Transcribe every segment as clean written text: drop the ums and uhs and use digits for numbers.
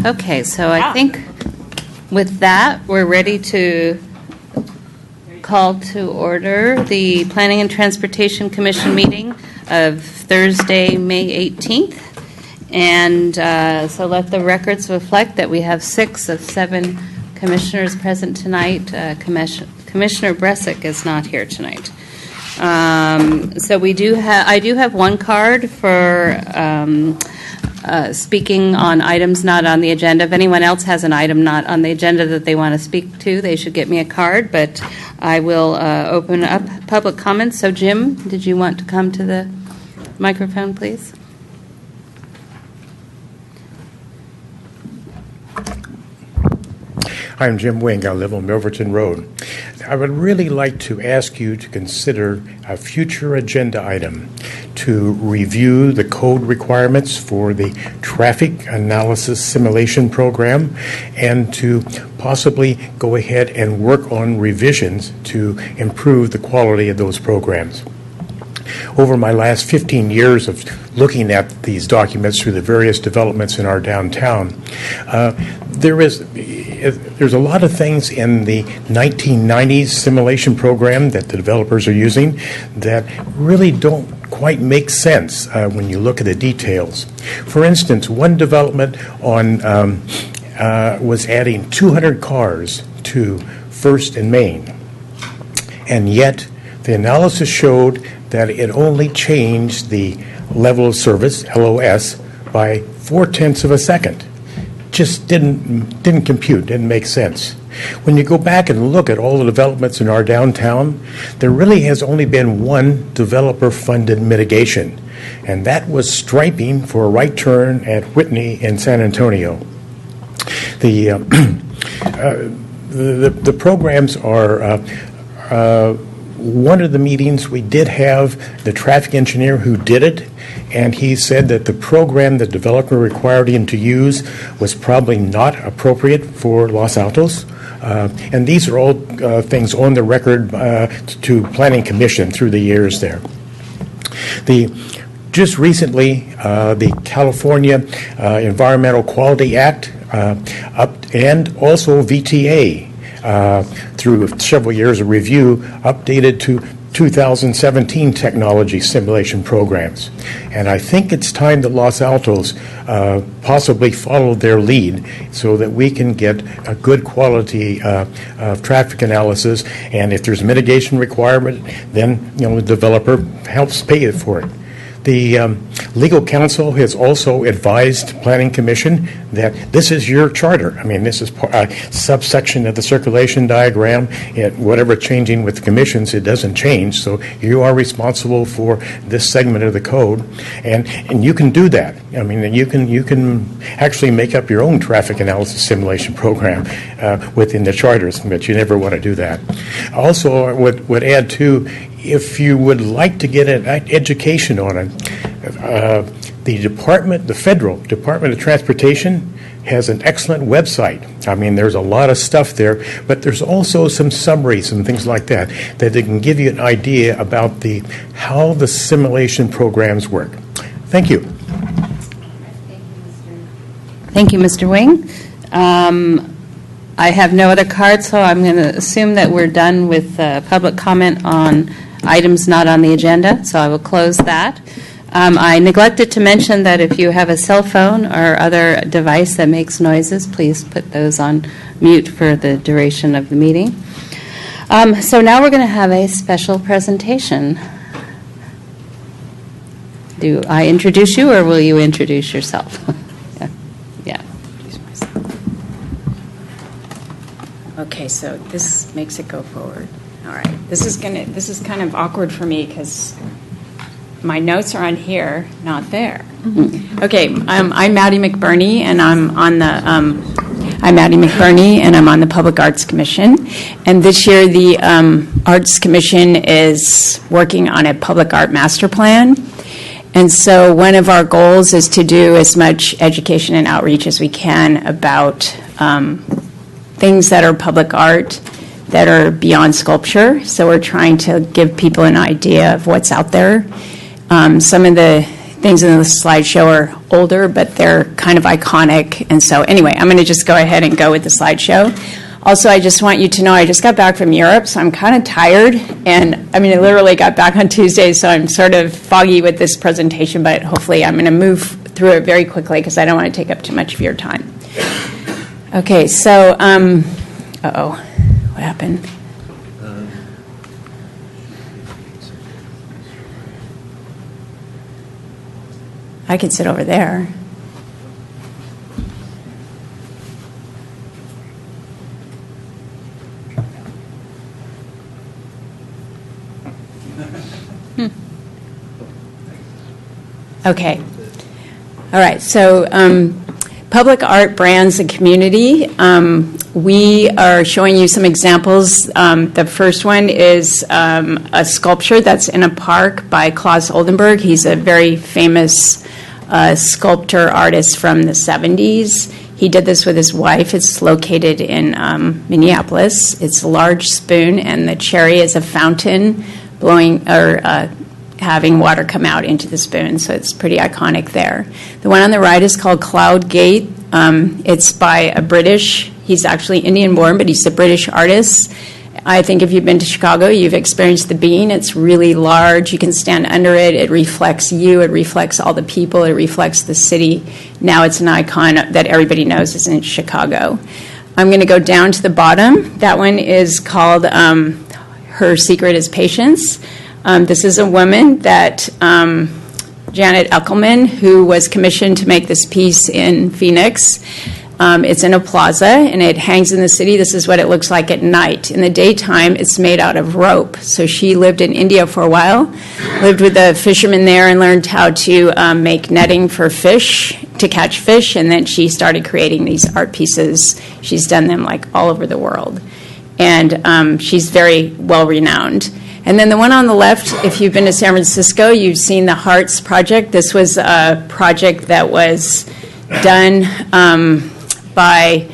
Okay, so I think with that, we're ready to call to order the Planning and Transportation Commission meeting of Thursday, May 18th. And so let the records reflect that we have 6 of 7 commissioners present tonight. Commissioner Bresic is not here tonight. So I do have one card for speaking on items not on the agenda. If anyone else has an item not on the agenda that they want to speak to, they should get me a card, but I will open up public comments. So Jim, did you want to come to the microphone, please? Hi, I'm Jim Wing. I live on Milverton Road. I would really like to ask you to consider a future agenda item to review the code requirements for the traffic analysis simulation program and to possibly go ahead and work on revisions to improve the quality of those programs. Over my last 15 years of looking at these documents through the various developments in our downtown, there's a lot of things in the 1990s simulation program that the developers are using that really don't quite make sense when you look at the details. For instance, one development was adding 200 cars to First and Main, and yet the analysis showed that it only changed the level of service, LOS, by 0.4 of a second. Just didn't compute, didn't make sense. When you go back and look at all the developments in our downtown, there really has only been one developer-funded mitigation, and that was striping for a right turn at Whitney in San Antonio. The programs are one of the meetings we did have the traffic engineer who did it, and he said that the program the developer required him to use was probably not appropriate for Los Altos. And these are all things on the record to Planning Commission through the years there. Just recently, the California Environmental Quality Act and also VTA through several years of review, updated to 2017 technology simulation programs. And I think it's time that Los Altos possibly follow their lead so that we can get a good quality of traffic analysis. And if there's a mitigation requirement, then the developer helps pay for it. The legal counsel has also advised Planning Commission that this is your charter. I mean, this is a subsection of the circulation diagram. Whatever changing with the commissions, it doesn't change. So you are responsible for this segment of the code, and you can do that. I mean, you can actually make up your own traffic analysis simulation program within the charters, but you never want to do that. Also, I would add too, if you would like to get an education on it, the Federal Department of Transportation has an excellent website. I mean, there's a lot of stuff there, but there's also some summaries and things like that they can give you an idea about how the simulation programs work. Thank you. Thank you, Mr. Wing. I have no other cards, so I'm going to assume that we're done with public comment on items not on the agenda, so I will close that. I neglected to mention that if you have a cell phone or other device that makes noises, please put those on mute for the duration of the meeting. So now we're going to have a special presentation. Do I introduce you, or will you introduce yourself? Yeah. Okay, so this makes it go forward. All right. This is kind of awkward for me because my notes are on here, not there. Mm-hmm. Okay, I'm Maddie McBurney, and I'm on the Public Arts Commission. And this year, the Arts Commission is working on a public art master plan. And so one of our goals is to do as much education and outreach as we can about things that are public art that are beyond sculpture. So we're trying to give people an idea of what's out there. Some of the things in the slideshow are older, but they're kind of iconic. And so anyway, I'm going to just go ahead and go with the slideshow. Also, I just want you to know I just got back from Europe, so I'm kind of tired. And I mean, I literally got back on Tuesday, so I'm sort of foggy with this presentation, but hopefully I'm going to move through it very quickly because I don't want to take up too much of your time. Okay, so, uh-oh, what happened? I can sit over there. Okay. All right. So, public art brands and community. We are showing you some examples. The first one is a sculpture that's in a park by Claes Oldenburg. He's a very famous sculptor artist from the 70s. He did this with his wife. It's located in Minneapolis. It's a large spoon, and the cherry is a fountain blowing or having water come out into the spoon, so it's pretty iconic there. The one on the right is called Cloud Gate. It's by a British, he's actually Indian-born, but he's a British artist. I think if you've been to Chicago, you've experienced the bean. It's really large. You can stand under it. It reflects you. It reflects all the people. It reflects the city. Now it's an icon that everybody knows is in Chicago. I'm going to go down to the bottom. That one is called Her Secret is Patience. This is a woman that Janet Eckelman, who was commissioned to make this piece in Phoenix. It's in a plaza, and it hangs in the city. This is what it looks like at night. In the daytime, it's made out of rope. So she lived in India for a while, lived with a fisherman there, and learned how to make netting for fish, to catch fish, and then she started creating these art pieces. She's done them like all over the world. And she's very well-renowned. And then the one on the left, if you've been to San Francisco, you've seen the Hearts Project. This was a project that was done by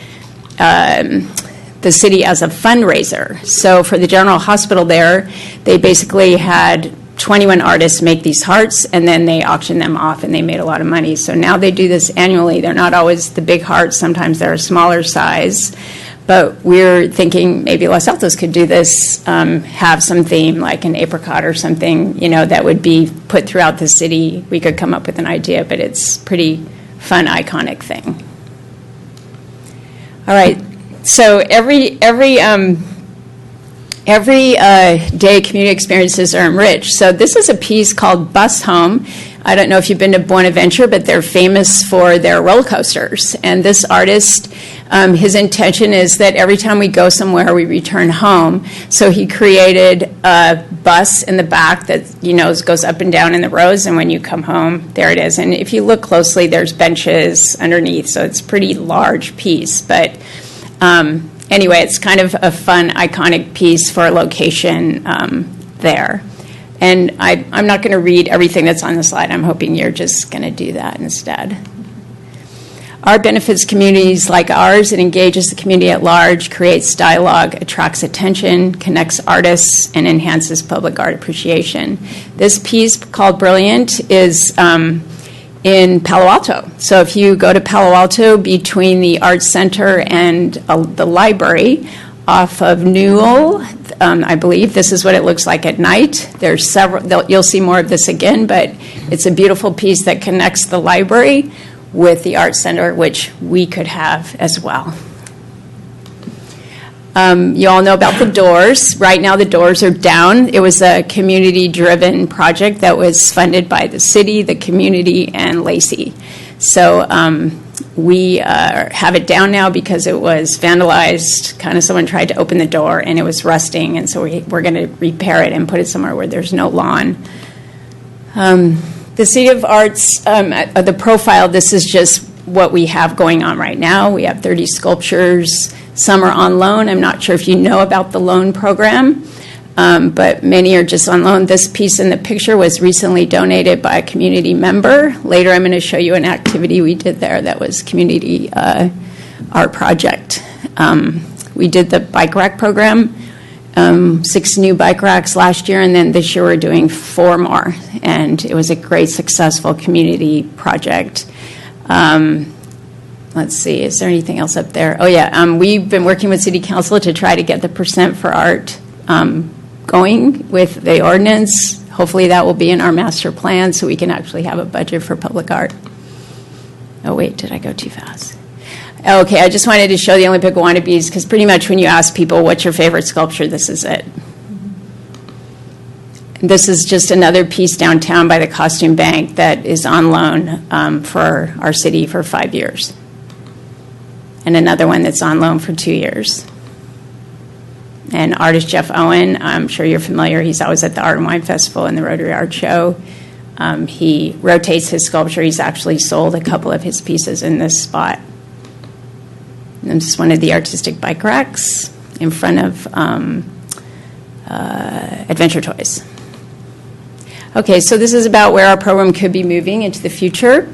the city as a fundraiser. So for the General Hospital there, they basically had 21 artists make these hearts, and then they auctioned them off, and they made a lot of money. So now they do this annually. They're not always the big hearts. Sometimes they're a smaller size. But we're thinking maybe Los Altos could do this, have some theme like an apricot or something, that would be put throughout the city. We could come up with an idea, but it's pretty fun, iconic thing. All right. So every day, community experiences are enriched. So this is a piece called Bus Home. I don't know if you've been to Bonaventure, but they're famous for their roller coasters. And this artist, his intention is that every time we go somewhere, we return home. So he created a bus in the back that, goes up and down in the rows. And when you come home, there it is. And if you look closely, there's benches underneath. So it's a pretty large piece. But anyway, it's kind of a fun, iconic piece for a location there. And I'm not going to read everything that's on the slide. I'm hoping you're just going to do that instead. Art benefits communities like ours. It engages the community at large, creates dialogue, attracts attention, connects artists, and enhances public art appreciation. This piece called Brilliant is in Palo Alto. So if you go to Palo Alto between the Arts Center and the library off of Newell, I believe this is what it looks like at night. There's several, you'll see more of this again, but it's a beautiful piece that connects the library with the Arts Center, which we could have as well. You all know about the doors. Right now the doors are down. It was a community-driven project that was funded by the city, the community, and Lacey. So we have it down now because it was vandalized. Kind of someone tried to open the door and it was rusting, and so we're going to repair it and put it somewhere where there's no lawn. The City of Arts, the profile, this is just what we have going on right now. We have 30 sculptures. Some are on loan. I'm not sure if you know about the loan program, but many are just on loan. This piece in the picture was recently donated by a community member. Later I'm going to show you an activity we did there that was community art project. We did the bike rack program. 6 new bike racks last year, and then this year we're doing 4 more. And it was a great, successful community project. Let's see, is there anything else up there? Oh, yeah, we've been working with City Council to try to get the percent for art going with the ordinance. Hopefully that will be in our master plan so we can actually have a budget for public art. Oh, wait, did I go too fast? Okay, I just wanted to show the Olympic wannabes because pretty much when you ask people what's your favorite sculpture, this is it. This is just another piece downtown by the Costume Bank that is on loan for our city for 5 years. And another one that's on loan for 2 years. And artist Jeff Owen, I'm sure you're familiar, he's always at the Art and Wine Festival and the Rotary Art Show. He rotates his sculpture. He's actually sold a couple of his pieces in this spot. And this is one of the artistic bike racks in front of Adventure Toys. Okay, so this is about where our program could be moving into the future.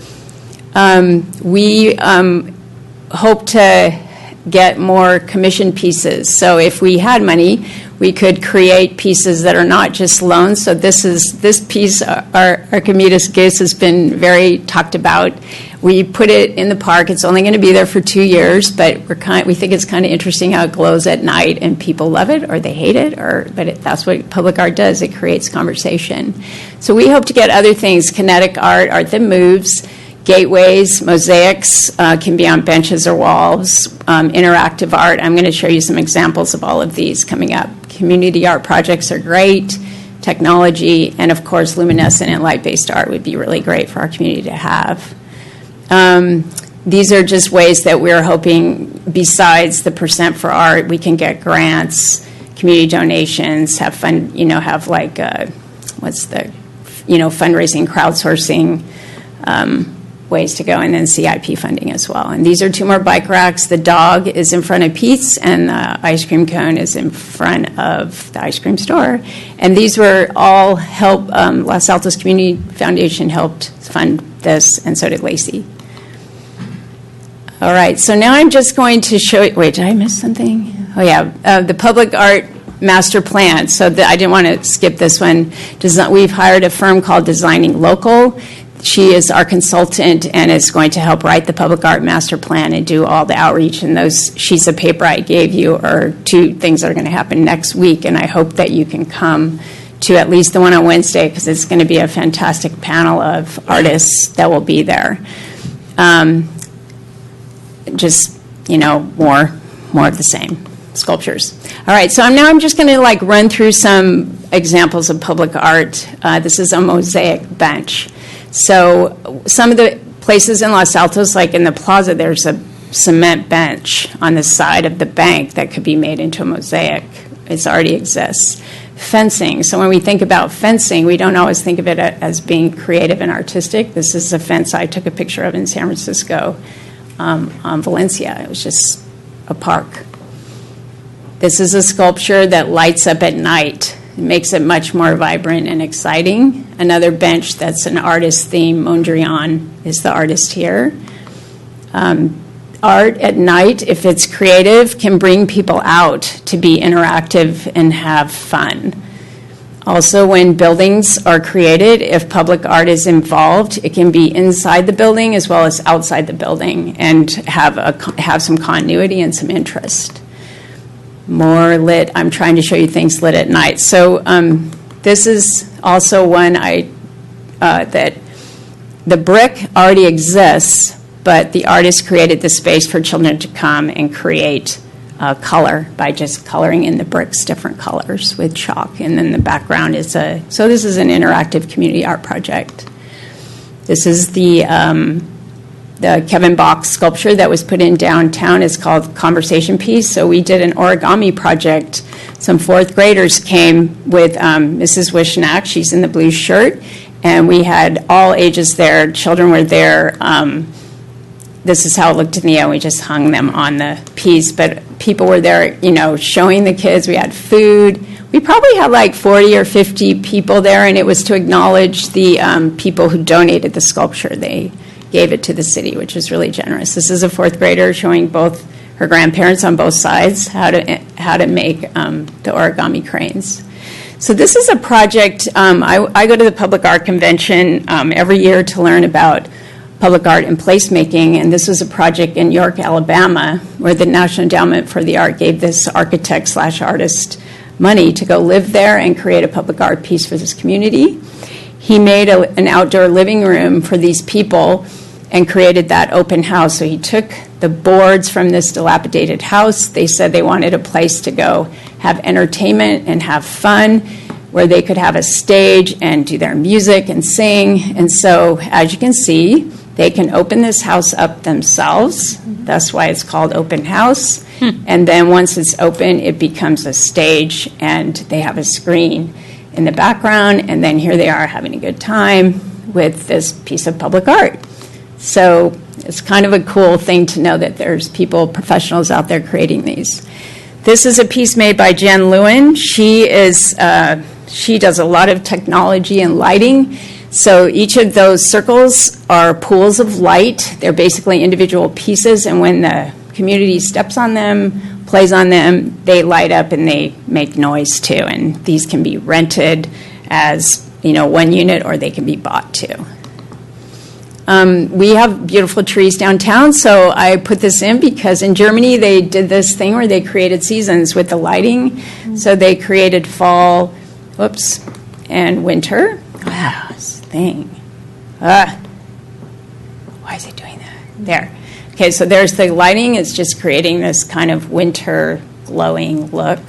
We hope to get more commission pieces. So if we had money, we could create pieces that are not just loans. So this piece, Archimedes Gis, has been very talked about. We put it in the park. It's only going to be there for 2 years, but we think it's kind of interesting how it glows at night, and people love it or they hate it. That's what public art does. It creates conversation. So we hope to get other things: kinetic art that moves, gateways, mosaics can be on benches or walls, interactive art. I'm going to show you some examples of all of these coming up. Community art projects are great, technology, and of course luminescent and light-based art would be really great for our community to have. These are just ways that we're hoping, besides the percent for art, we can get grants, community donations, have fun, have like, fundraising, crowdsourcing, ways to go, and then CIP funding as well. And these are 2 more bike racks. The dog is in front of Pete's, and the ice cream cone is in front of the ice cream store. And these were all Los Altos Community Foundation helped fund this, and so did Lacey. All right, so now I'm just going to show you, wait, did I miss something? Oh yeah, the public art master plan. So I didn't want to skip this one. We've hired a firm called Designing Local. She is our consultant and is going to help write the public art master plan and do all the outreach. And those sheets of paper I gave you are 2 things that are going to happen next week. And I hope that you can come to at least the one on Wednesday, because it's going to be a fantastic panel of artists that will be there. More of the same sculptures. All right, so I'm just going to run through some examples of public art. This is a mosaic bench. So some of the places in Los Altos, like in the plaza, there's a cement bench on the side of the bank that could be made into a mosaic. It already exists. Fencing. So when we think about fencing, we don't always think of it as being creative and artistic. This is a fence I took a picture of in San Francisco on Valencia. It was just a park. This is a sculpture that lights up at night. It makes it much more vibrant and exciting. Another bench that's an artist theme, Mondrian is the artist here. Art at night, if it's creative, can bring people out to be interactive and have fun. Also, when buildings are created, if public art is involved, it can be inside the building as well as outside the building and have some continuity and some interest. More lit. I'm trying to show you things lit at night. So this is also one that the brick already exists, but the artist created the space for children to come and create color by just coloring in the bricks different colors with chalk. And then the background is so this is an interactive community art project. This is the Kevin Bach sculpture that was put in downtown. Is called Conversation Piece. So we did an origami project. Some 4th graders came with Mrs. Wishnak. She's in the blue shirt. And we had all ages there. Children were there. This is how it looked in the end. We just hung them on the piece. But people were there, showing the kids. We had food. We probably had 40 or 50 people there. And it was to acknowledge the people who donated the sculpture. They gave it to the city, which was really generous. This is a 4th grader showing both her grandparents on both sides how how to make the origami cranes. So this is a project, I go to the Public Art Convention every year to learn about public art and placemaking, and this was a project in York, Alabama, where the National Endowment for the Art gave this architect/artist money to go live there and create a public art piece for this community. He made an outdoor living room for these people and created that open house. So he took the boards from this dilapidated house. They said they wanted a place to go have entertainment and have fun, where they could have a stage and do their music and sing. And so, as you can see, they can open this house up themselves. That's why it's called open house. And then once it's open, it becomes a stage, and they have a screen in the background. And then here they are having a good time with this piece of public art. So it's kind of a cool thing to know that there's people, professionals out there creating these. This is a piece made by Jen Lewin. She does a lot of technology and lighting. So each of those circles are pools of light. They're basically individual pieces, and when the community steps on them, plays on them, they light up and they make noise too. And these can be rented as, one unit, or they can be bought too. We have beautiful trees downtown, so I put this in because in Germany they did this thing where they created seasons with the lighting. So they created fall, and winter. Wow, this thing. Why is it doing that? There. Okay, so there's the lighting. It's just creating this kind of winter glowing look.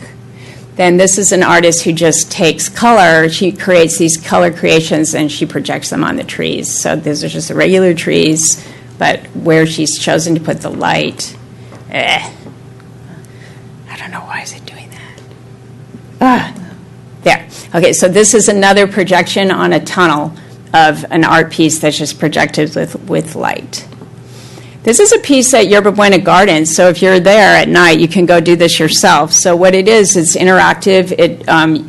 Then this is an artist who just takes color. She creates these color creations and she projects them on the trees. So these are just the regular trees, but where she's chosen to put the light, I don't know, why is it doing that? There. Okay, so this is another projection on a tunnel of an art piece that's just projected with light. This is a piece at Yerba Buena Gardens, so if you're there at night, you can go do this yourself. So what it is, it's interactive.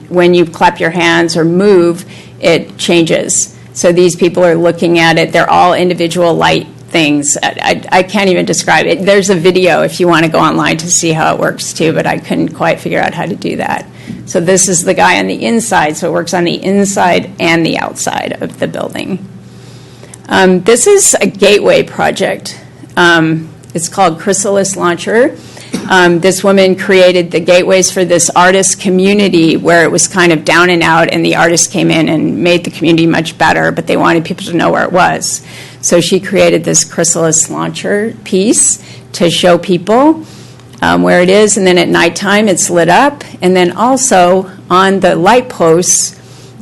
When you clap your hands or move, it changes. So these people are looking at it. They're all individual light things. I can't even describe it. There's a video if you want to go online to see how it works too, but I couldn't quite figure out how to do that. So this is the guy on the inside, so it works on the inside and the outside of the building. This is a gateway project. It's called Chrysalis Launcher. This woman created the gateways for this artist community where it was kind of down and out, and the artists came in and made the community much better, but they wanted people to know where it was. So she created this Chrysalis Launcher piece to show people where it is, and then at nighttime it's lit up, and then also on the light posts,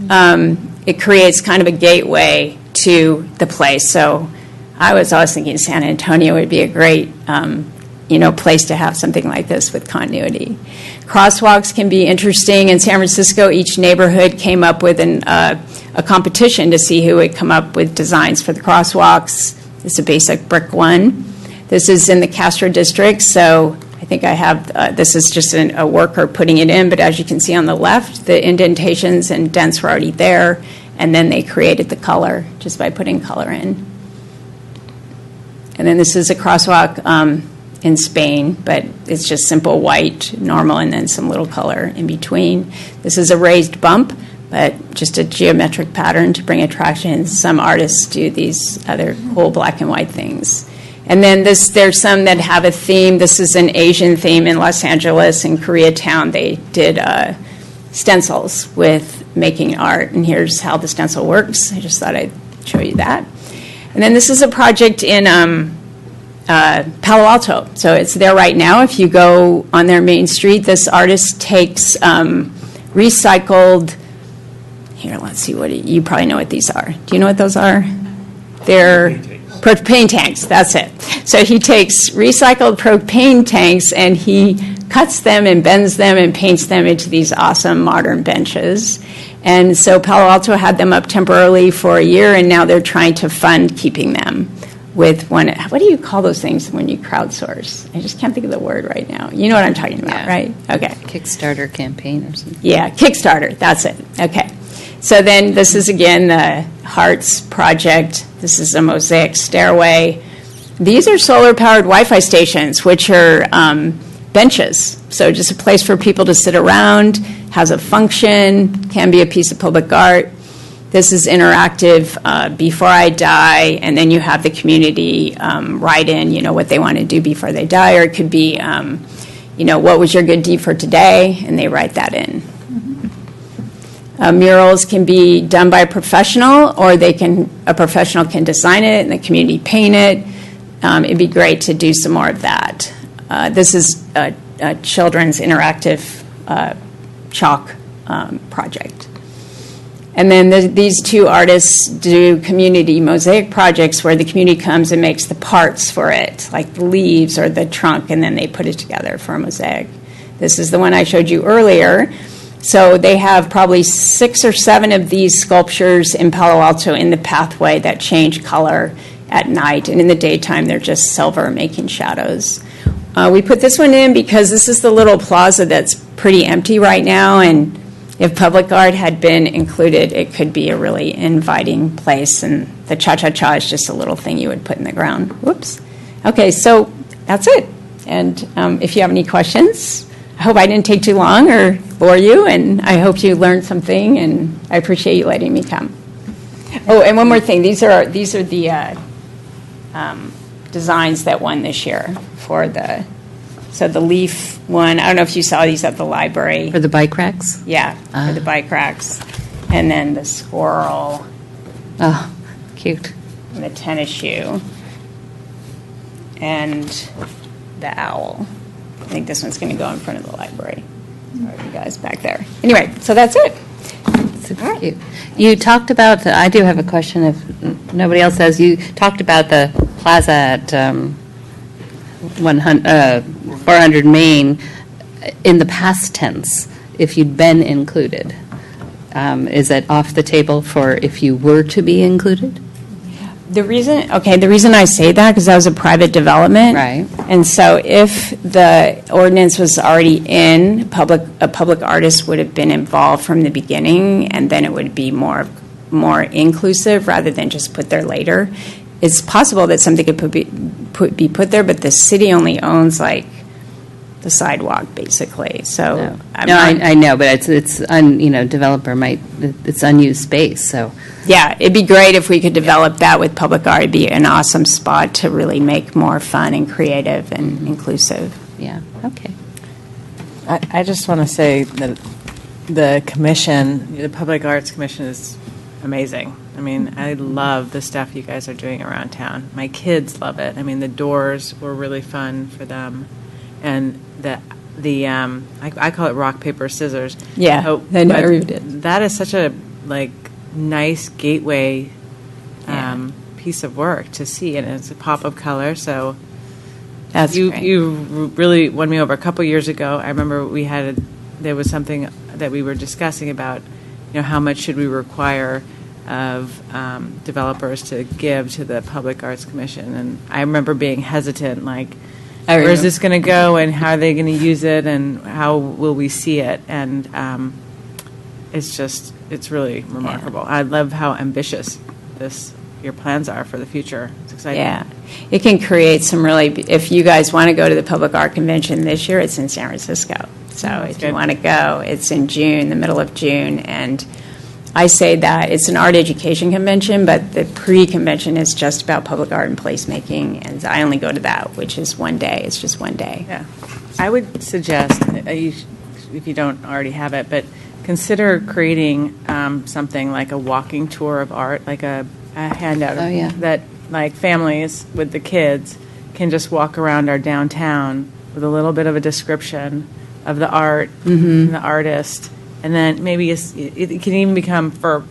it creates kind of a gateway to the place. So I was always thinking San Antonio would be a great, place to have something like this with continuity. Crosswalks can be interesting. In San Francisco, each neighborhood came up with a competition to see who would come up with designs for the crosswalks. This is a basic brick one. This is in the Castro district, so I think I have, this is just a worker putting it in, but as you can see on the left, the indentations and dents were already there, and then they created the color just by putting color in. And then this is a crosswalk in Spain, but it's just simple white, normal, and then some little color in between. This is a raised bump, but just a geometric pattern to bring attraction. Some artists do these other cool black and white things. And then there's some that have a theme. This is an Asian theme in Los Angeles and Koreatown. They did stencils with making art, and here's how the stencil works. I just thought I'd show you that. And then this is a project in Palo Alto. So it's there right now. If you go on their main street, this artist takes recycled, here, let's see, you probably know what these are. Do you know what those are? They're propane tanks, that's it. So he takes recycled propane tanks and he cuts them and bends them and paints them into these awesome modern benches. And so Palo Alto had them up temporarily for a year, and now they're trying to fund keeping them with what do you call those things when you crowdsource? I just can't think of the word right now. You know what I'm talking about, right? Okay. Kickstarter campaign or something. Yeah, Kickstarter, that's it. Okay. So then this is, again, the Hearts project. This is a mosaic stairway. These are solar-powered Wi-Fi stations, which are benches So just a place for people to sit around, has a function, can be a piece of public art. This is interactive, before I die, and then you have the community write in, what they want to do before they die, or it could be, what was your good deed for today, and they write that in. Murals can be done by a professional, or a professional can design it, and the community paint it. It'd be great to do some more of that. This is a children's interactive chalk project. And then these two artists do community mosaic projects where the community comes and makes the parts for it, like the leaves or the trunk, and then they put it together for a mosaic. This is the one I showed you earlier. So they have probably 6 or 7 of these sculptures in Palo Alto in the pathway that change color at night, and in the daytime they're just silver making shadows. We put this one in because this is the little plaza that's pretty empty right now, and if public art had been included, it could be a really inviting place, and the cha-cha-cha is just a little thing you would put in the ground. Whoops. Okay, so that's it. And if you have any questions, I hope I didn't take too long or bore you, and I hope you learned something, and I appreciate you letting me come. Oh, and one more thing. These are the designs that won this year for the leaf one. I don't know if you saw these at the library. For the bike racks? Yeah, for the bike racks. And then the squirrel Oh, cute. and the tennis shoe and the owl. I think this one's going to go in front of the library. Sorry, you guys back there. Anyway, so that's it. Super cute. You talked about, I do have a question if nobody else has. You talked about the plaza at 400 Main in the past tense, if you'd been included. Is it off the table for if you were to be included? The reason I say that, because that was a private development. Right. And so if the ordinance was already in, a public artist would have been involved from the beginning, and then it would be more inclusive rather than just put there later. It's possible that something could be put there, but the city only owns like the sidewalk, basically. So No, I'm no, not- I know, but developer it's unused space, so. Yeah, it'd be great if we could develop that with public art. It'd be an awesome spot to really make more fun and creative and inclusive. Yeah, okay. I just want to say that the commission, the Public Arts Commission is amazing. I mean, I love the stuff you guys are doing around town. My kids love it. I mean, the doors were really fun for them. And I call it rock, paper, scissors. Yeah, Oh, I know but you did. That is such a, nice gateway Yeah. piece of work to see, and it's a pop of color, so That's you great. you really won me over. A couple years ago, I remember there was something that we were discussing about, how much should we require of developers to give to the Public Arts Commission, and I remember being hesitant, where's this going to go, and how are they going to use it, and how will we see it, and it's really remarkable. I love how ambitious your plans are for the future. It's exciting. Yeah, it can create some really, if you guys want to go to the Public Art Convention this year, it's in San Francisco. So if you good. want to go, it's in June, the middle of June. And I say that it's an art education convention, but the pre-convention is just about public art and placemaking. And I only go to that, which is one day. It's just one day. Yeah. I would suggest, if you don't already have it, but consider creating something like a walking tour of art, like a handout Oh, yeah. that families with the kids can just walk around our downtown with a little bit of a description of the art and the artist, and then maybe it can even become for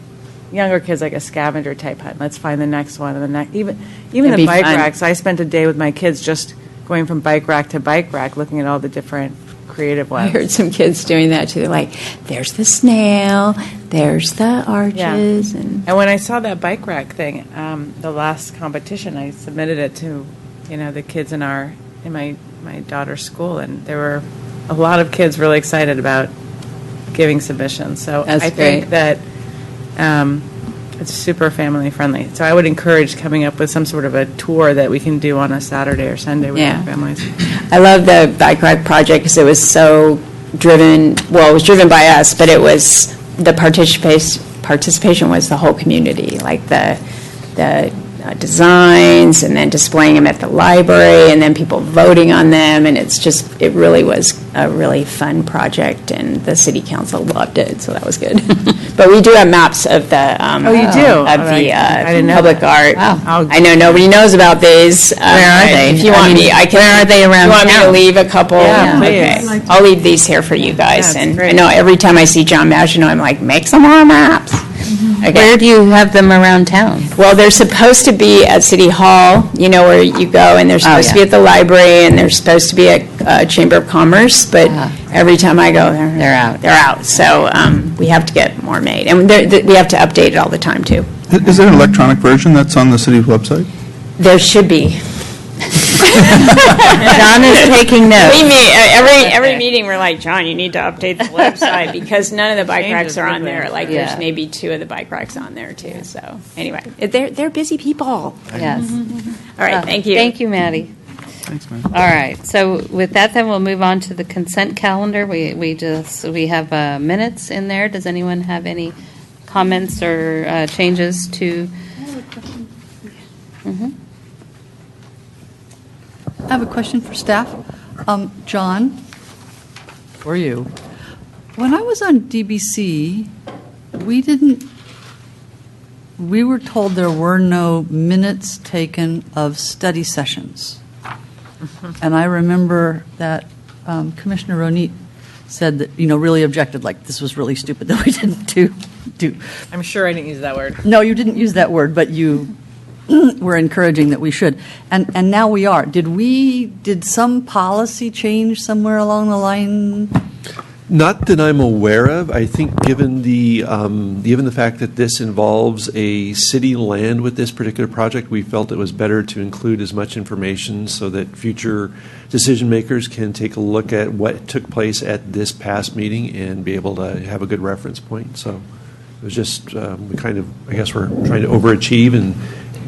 younger kids like a scavenger type hunt. Let's find the next one and the next. Even That'd the be bike fun. racks. I spent a day with my kids just going from bike rack to bike rack, looking at all the different creative I ones. heard some kids doing that too. They're like, there's the snail, there's the arches. And And when I saw that bike rack thing, the last competition, I submitted it to, the kids in my daughter's school, and there were a lot of kids really excited about giving submissions. So That's I think great. that It's super family friendly. So I would encourage coming up with some sort of a tour that we can do on a Saturday or Sunday with Yeah. our families. I love the bike ride project because it was so driven, well, it was driven by us, but it was, the participation was the whole community, like the designs, and then displaying them at the library, and then people voting on them, and it really was a really fun project, and the city council loved it, so that was good. But we do have maps of the, Oh, you do? of I didn't know public that. art. Wow. I know nobody knows about these. Where are they? If you want me, I can. Where are they around You want me to town? leave a couple? Yeah, Okay. please. I'll leave these here for you guys. Yeah, And I great. know every time I see John Maginot, I'm like, make some more maps. Okay. Where do you have them around town? Well, they're supposed to be at City Hall, where you go, and they're supposed to be yeah. at the library, and they're supposed to be at Chamber of Commerce, but every time I go, They're out. They're out, so we have to get more made. And we have to update it all the time, too. Is there an electronic version that's on the city's website? There should be. John is taking notes. We meet, every meeting, we're like, John, you need to update the website, because none of the bike racks are on there. Like, Yeah. there's maybe 2 of the bike racks on there, too. So, anyway, they're busy people. Yes. All right, thank you. Thank you, Maddie. Thanks, man. All right, so with that, then we'll move on to the consent calendar. We have minutes in there. Does anyone have any comments or changes to? I have a question for staff. John, for you. When I was on DBC, we were told there were no minutes taken of study sessions. And I remember that Commissioner Ronit said that, really objected, like, this was really stupid that we didn't do. I'm sure I didn't use that word. No, you didn't use that word, but you were encouraging that we should. And now we are. Did some policy change somewhere along the line? Not that I'm aware of. I think given the fact that this involves a city land with this particular project, we felt it was better to include as much information so that future decision makers can take a look at what took place at this past meeting and be able to have a good reference point. So it was just, I guess we're trying to overachieve and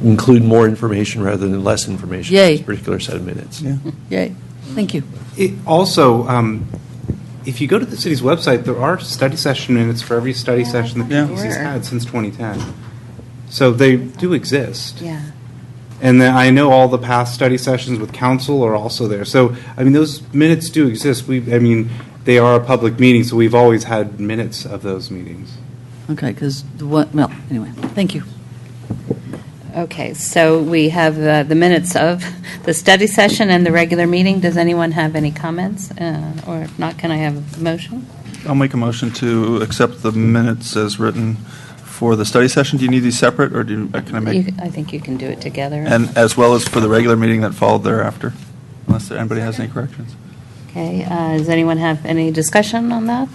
include more information rather than less information Yay. in this particular set of minutes. Yeah. Yay. Thank you. Also, if you go to the city's website, there are study session minutes for every study session the Yeah. PPC's had since 2010. So they do exist. Yeah. And then I know all the past study sessions with council are also there. So, those minutes do exist. They are a public meeting, so we've always had minutes of those meetings. Okay, because, anyway, thank you. Okay, so we have the minutes of the study session and the regular meeting. Does anyone have any comments? Or if not, can I have a motion? I'll make a motion to accept the minutes as written for the study session. Do you need these separate, or can I make? I think you can do it together. And as well as for the regular meeting that followed thereafter, unless anybody has any corrections. Okay, does anyone have any discussion on that?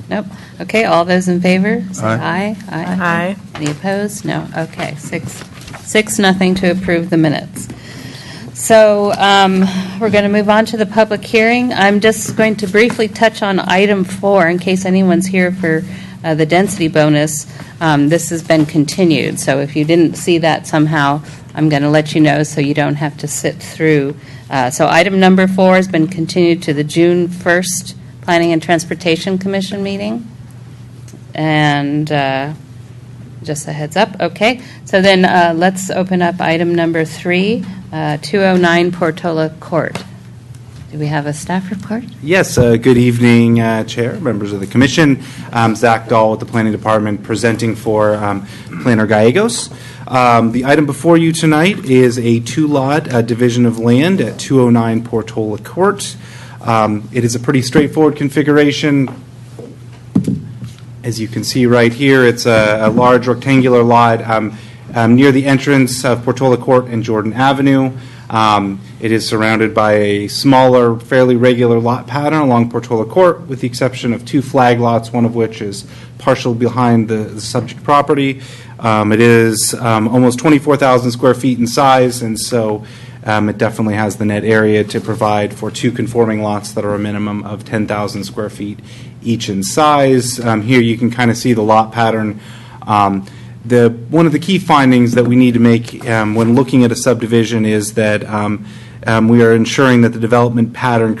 Nope. Okay, all those in favor? Say Aye. Aye. Aye. Any opposed? No. Okay, 6-0 to approve the minutes. So we're going to move on to the public hearing. I'm just going to briefly touch on item 4 in case anyone's here for the density bonus. This has been continued, so if you didn't see that somehow, I'm going to let you know so you don't have to sit through. So item number 4 has been continued to the June 1st Planning and Transportation Commission meeting. And just a heads up, okay. So then let's open up item number 3, 209 Portola Court. Do we have a staff report? Yes, good evening, Chair, members of the Commission. I'm Zach Dahl with the Planning Department presenting for Planner Gallegos. The item before you tonight is a 2-lot division of land at 209 Portola Court. It is a pretty straightforward configuration. As you can see right here, it's a large rectangular lot near the entrance of Portola Court and Jordan Avenue. It is surrounded by a smaller, fairly regular lot pattern along Portola Court, with the exception of 2 flag lots, one of which is partial behind the subject property. It is almost 24,000 square feet in size, and so it definitely has the net area to provide for 2 conforming lots that are a minimum of 10,000 square feet each in size. Here you can kind of see the lot pattern. One of the key findings that we need to make when looking at a subdivision is that we are ensuring that the development pattern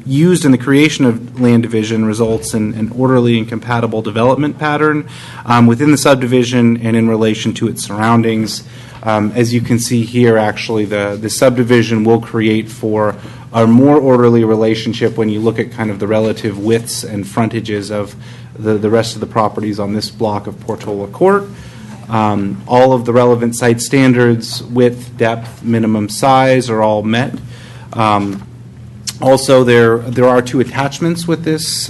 used in the creation of land division results in an orderly and compatible development pattern within the subdivision and in relation to its surroundings. As you can see here, actually, the subdivision will create for a more orderly relationship when you look at kind of the relative widths and frontages of the rest of the properties on this block of Portola Court. All of the relevant site standards, width, depth, minimum size are all met. Also, there are two attachments with this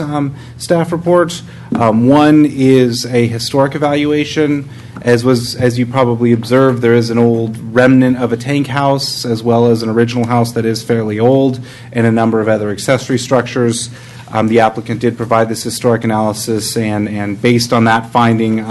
staff report. One is a historic evaluation. As you probably observed, there is an old remnant of a tank house as well as an original house that is fairly old and a number of other accessory structures. The applicant did provide this historic analysis, and based on that finding,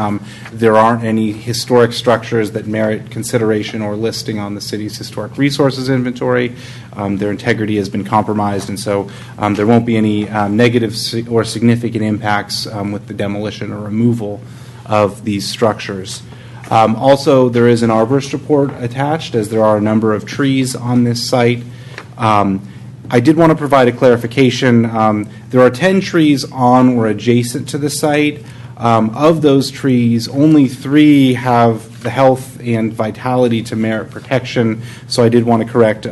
there aren't any historic structures that merit consideration or listing on the city's historic resources inventory. Their integrity has been compromised, and so there won't be any negative or significant impacts with the demolition or removal of these structures. Also, there is an arborist report attached, as there are a number of trees on this site. I did want to provide a clarification. There are 10 trees on or adjacent to the site. Of those trees, only 3 have the health and vitality to merit protection, so I did want to correct.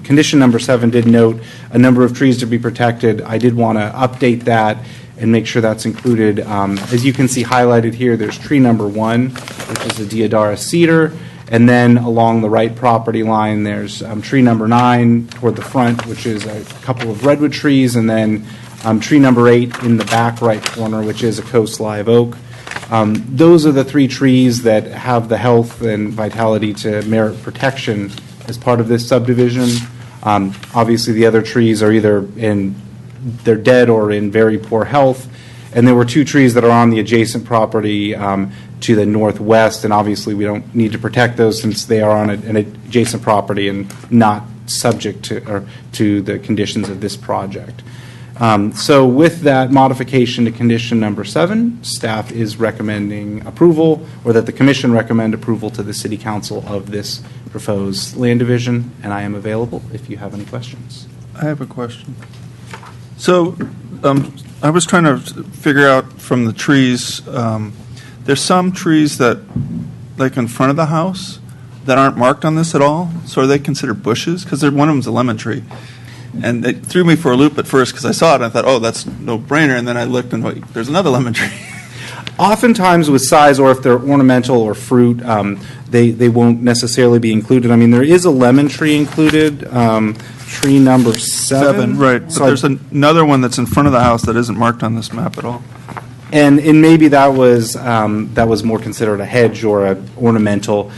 Condition number 7 did note a number of trees to be protected. I did want to update that and make sure that's included. As you can see highlighted here, there's tree number 1, which is a Deodara cedar. And then along the right property line, there's tree number 9 toward the front, which is a couple of redwood trees, and then tree number 8 in the back right corner, which is a coast live oak. Those are the 3 trees that have the health and vitality to merit protection as part of this subdivision. Obviously, the other trees are either they're dead or in very poor health. And there were 2 trees that are on the adjacent property to the northwest, and obviously we don't need to protect those since they are on an adjacent property and not subject to the conditions of this project. So with that modification to condition number 7, staff is recommending approval, or that the commission recommend approval to the city council of this proposed land division, and I am available if you have any questions. I have a question. So I was trying to figure out from the trees, there's some trees that, like in front of the house, that aren't marked on this at all. So are they considered bushes? Because one of them's a lemon tree. And it threw me for a loop at first because I saw it and I thought, oh, that's no brainer. And then I looked and wait, there's another lemon tree. Oftentimes with size, or if they're ornamental or fruit, they won't necessarily be included. I mean, there is a lemon tree included, tree number 7. Right. But there's another one that's in front of the house that isn't marked on this map at all. And maybe that was more considered a hedge or a ornamental.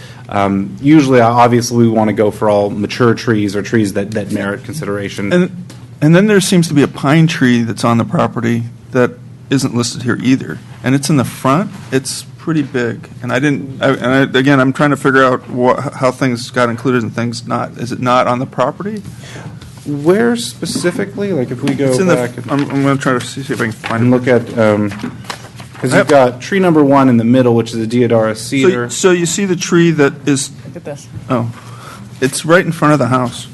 Usually, obviously, we want to go for all mature trees or trees that merit consideration. And then there seems to be a pine tree that's on the property that isn't listed here either, and it's in the front. It's pretty big, and again, I'm trying to figure out how things got included and things not. Is it not on the property? Where specifically? Like if we go It's in back I'm going to try to see if I can find and it. look at, because you've got tree number 1 in the middle, which is a Deodara cedar. So you see the tree that is, Look at this. it's right in front of the house.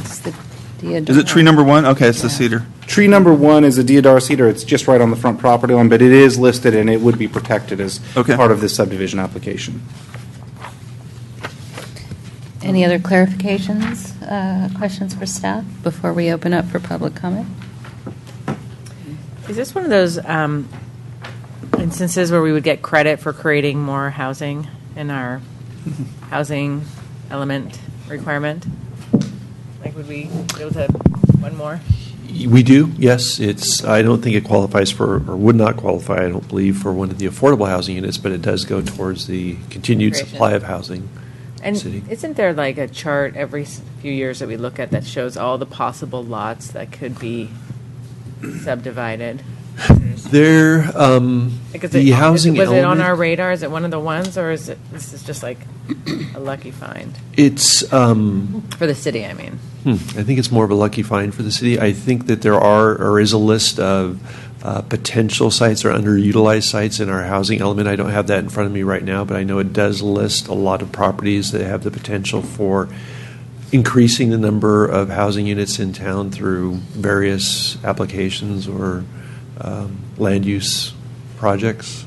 It's the Deodara. Is it tree number 1? Okay, it's the cedar. Tree number 1 is a Deodara cedar. It's just right on the front property line, but it is listed and it would be protected as Okay. part of this subdivision application. Any other clarifications, questions for staff before we open up for public comment? Is this one of those instances where we would get credit for creating more housing in our housing element requirement? Like, would we be able to, one more? We do, yes. I don't think it qualifies for, or would not qualify, I don't believe, for one of the affordable housing units, but it does go towards the continued Creation. supply of housing. And City. isn't there like a chart every few years that we look at that shows all the possible lots that could be subdivided? There, Like, is the it, housing was it on element- our radar? Is it one of the ones, or is this is just like a lucky find It's, for the city? I mean, I think it's more of a lucky find for the city. I think that there is a list of potential sites or underutilized sites in our housing element. I don't have that in front of me right now, but I know it does list a lot of properties that have the potential for increasing the number of housing units in town through various applications or land use projects.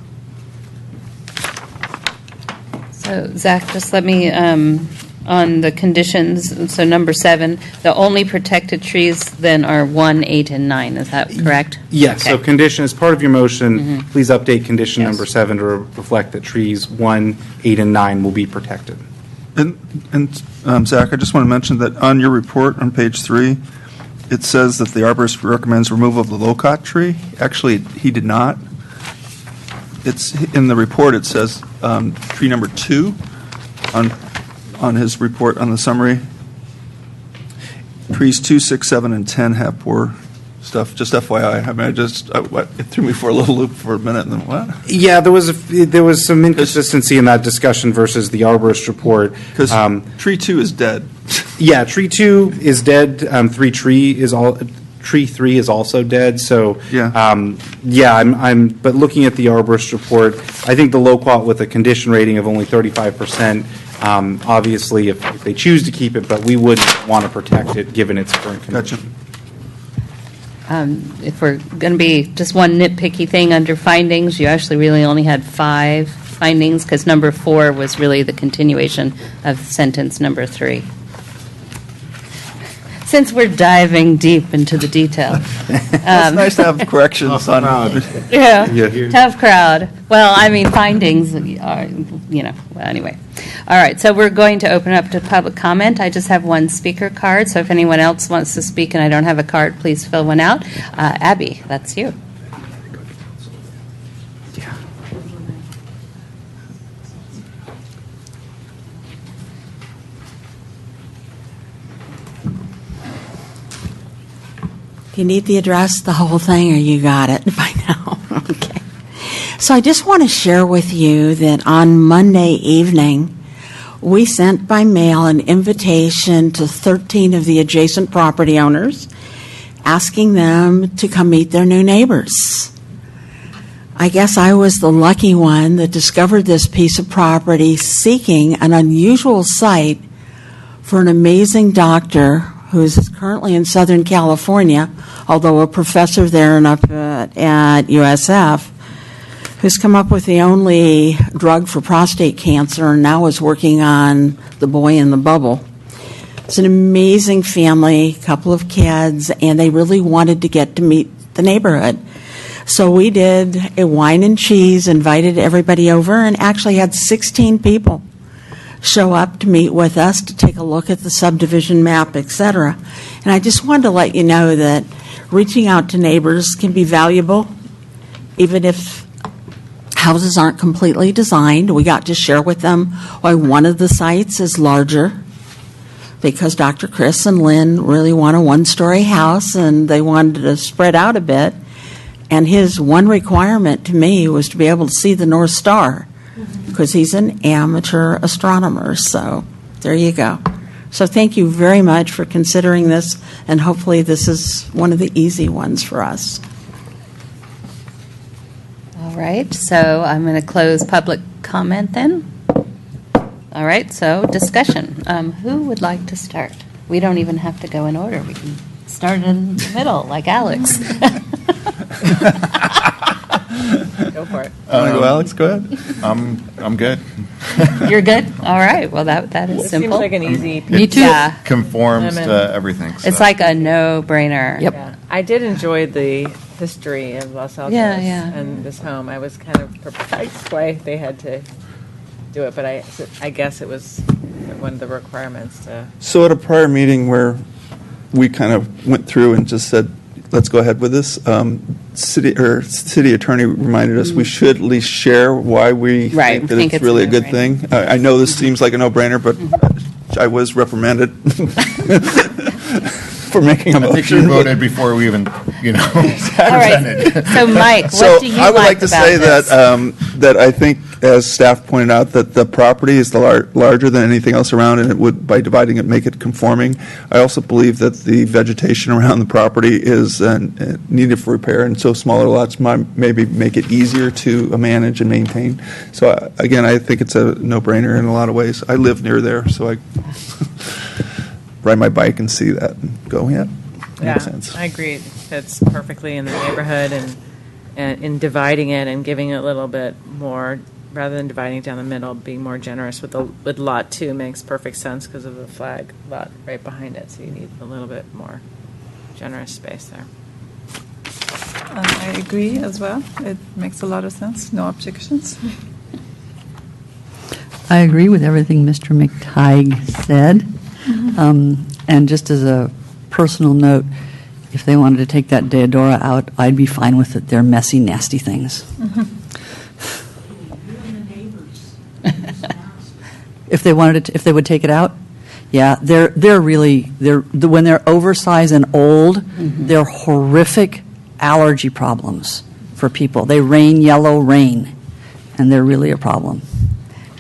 So Zach, just let me, on the conditions, so number 7, the only protected trees then are 1, 8, and 9, is that correct? Yes, so Okay. condition, as part of your motion, please update condition Yes. number 7 to reflect that trees 1, 8, and 9 will be protected. And Zach, I just want to mention that on your report on page 3, it says that the arborist recommends removal of the locust tree. Actually, he did not. It's, in the report, it says tree number 2 on his report, on the summary. Trees 2, 6, 7, and 10 have poor stuff. Just FYI, I mean, it threw me for a little loop for a minute, and then what? Yeah, there was some inconsistency in that discussion versus the arborist report. Because tree 2 is dead. Yeah, tree 2 is dead. Tree 3 is also dead. So Yeah. but looking at the arborist report, I think the loquat with a condition rating of only 35%. Obviously, if they choose to keep it, but we wouldn't want to protect it given its current Gotcha. condition. If we're going to be just one nitpicky thing under findings, you actually really only had 5 findings, because number 4 was really the continuation of sentence number 3. Since we're diving deep into the detail. It's nice to have corrections on. Yeah, tough crowd. Well, I mean, findings are, well, anyway. All right, so we're going to open up to public comment. I just have one speaker card, so if anyone else wants to speak and I don't have a card, please fill one out. Abby, that's you. Do you need the address, the whole thing, or you got it by now? Okay. So I just want to share with you that on Monday evening, we sent by mail an invitation to 13 of the adjacent property owners, asking them to come meet their new neighbors. I guess I was the lucky one that discovered this piece of property seeking an unusual site for an amazing doctor who's currently in Southern California, although a professor there and up at USF, who's come up with the only drug for prostate cancer and now is working on The Boy in the Bubble. It's an amazing family, couple of kids, and they really wanted to get to meet the neighborhood. So we did a wine and cheese, invited everybody over, and actually had 16 people show up to meet with us to take a look at the subdivision map, etc. And I just wanted to let you know that reaching out to neighbors can be valuable, even if houses aren't completely designed. We got to share with them why one of the sites is larger, because Dr. Chris and Lynn really want a one-story house, and they wanted to spread out a bit. And his one requirement to me was to be able to see the North Star, because he's an amateur astronomer. So there you go. So thank you very much for considering this, and hopefully this is one of the easy ones for us. All right, so I'm going to close public comment then. All right, so discussion. Who would like to start? We don't even have to go in order. We can start in the middle, like Alex. Go for it. Want to go, Alex? Go ahead. I'm good. You're good? All right, well, that is It simple. seems like an easy. Me too. Yeah. Conforms I'm in. to everything. It's so. like a no-brainer. Yeah. I did enjoy the history of Los Altos Yeah. and this home. I was kind of perplexed why they had to do it, but I guess it was one of the requirements to. So at a prior meeting where we kind of went through and just said, let's go ahead with this, city attorney reminded us we should at least share why we Right, think that think it's it's a really a good no-brainer. thing. I know this seems like a no-brainer, but I was reprimanded. for making a I think you motion. voted before we even, you know, All right. presented. So, Mike, So what do you I would like to about say this? that I think, as staff pointed out, that the property is larger than anything else around, and it would, by dividing it, make it conforming. I also believe that the vegetation around the property is needed for repair, and so smaller lots might maybe make it easier to manage and maintain. So again, I think it's a no-brainer in a lot of ways. I live near there, so I ride my bike and see that and go, yeah, Yeah, makes sense. I agree. Fits perfectly in the neighborhood, and in dividing it and giving it a little bit more, rather than dividing it down the middle, being more generous with lot 2 makes perfect sense because of the flag lot right behind it. So you need a little bit more generous space there. I agree as well. It makes a lot of sense. No objections. I agree with everything Mr. McTighe said. And just as a personal note, if they wanted to take that Deodora out, I'd be fine with it. They're messy, nasty things. If they wanted it, if they would take it out, yeah, when they're oversized and old, they're horrific allergy problems for people. They rain yellow rain, and they're really a problem.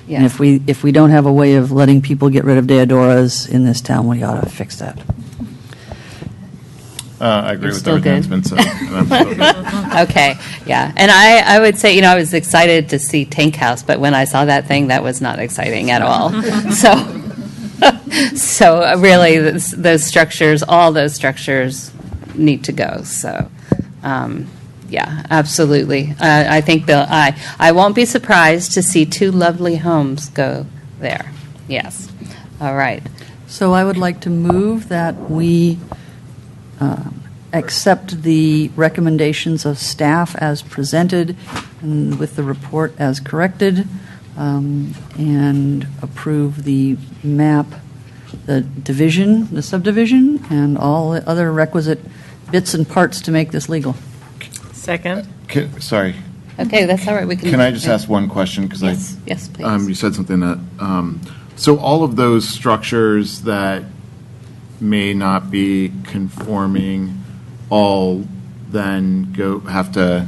And if we don't have a way of letting people get rid of Deodoras in this town, we ought to fix that. I agree You're with still everything good? that's been said. And I'm still good. Okay, yeah. And I would say, I was excited to see Tank House, but when I saw that thing, that was not exciting at all. So really, those structures, all those structures need to go. So, yeah, absolutely. I think I won't be surprised to see 2 lovely homes go there. Yes. All right. So I would like to move that we accept the recommendations of staff as presented and with the report as corrected, and approve the map, the division, the subdivision, and all the other requisite bits and parts to make this legal. Second? Sorry, Okay, that's all right. We can. can I just ask one question? Because Yes, please. you said something that, so all of those structures that may not be conforming, all then have to